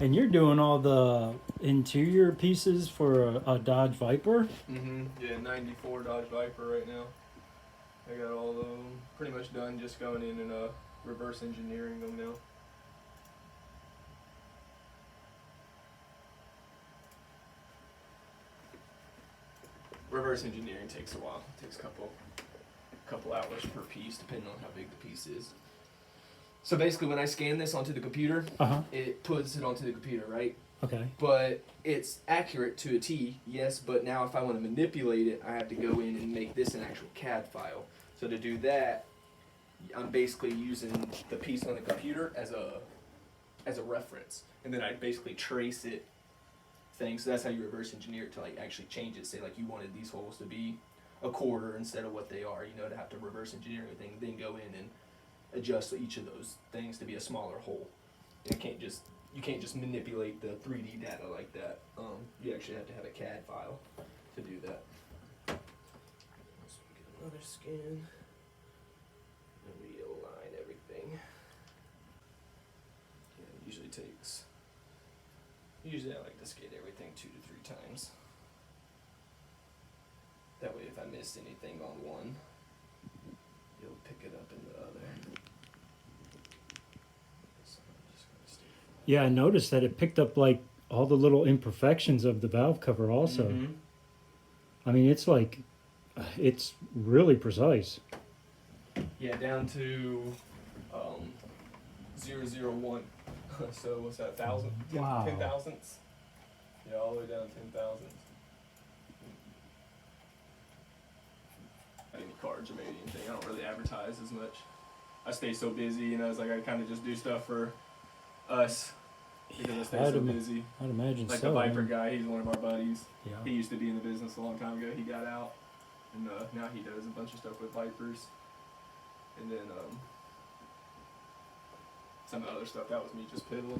And you're doing all the interior pieces for a Dodge Viper? Yeah, 94 Dodge Viper right now. I got all of them pretty much done, just going in and reverse engineering them now. Reverse engineering takes a while. It takes a couple hours per piece, depending on how big the piece is. So basically, when I scan this onto the computer, it puts it onto the computer, right? Okay. But it's accurate to a T, yes, but now if I want to manipulate it, I have to go in and make this an actual CAD file. So to do that, I'm basically using the piece on the computer as a reference. And then I basically trace it things. So that's how you reverse engineer it to like actually change it. Say like you wanted these holes to be a quarter instead of what they are, to have to reverse engineer everything, then go in and adjust each of those things to be a smaller hole. And you can't just manipulate the 3D data like that. You actually have to have a CAD file to do that. So we get another scan. And we align everything. Yeah, it usually takes. Usually I like to scan everything 2 to 3 times. That way, if I missed anything on one, it'll pick it up in the other. So I'm just gonna stay. Yeah, I noticed that it picked up like all the little imperfections of the valve cover also. Mm-hmm. I mean, it's really precise. Yeah, down to 001. So what's that? 1,000? Wow. 10 thousandths. Yeah, all the way down to 10 thousandths. Any cards or maybe anything. I don't really advertise as much. I stay so busy, it's like I kind of just do stuff for us because I stay so busy. I'd imagine like so. the Viper guy, he's one of our buddies. Yeah. He used to be in the business a long time ago. He got out, and now he does a bunch of stuff with Vipers. And then some of the other stuff, that was me just piddling.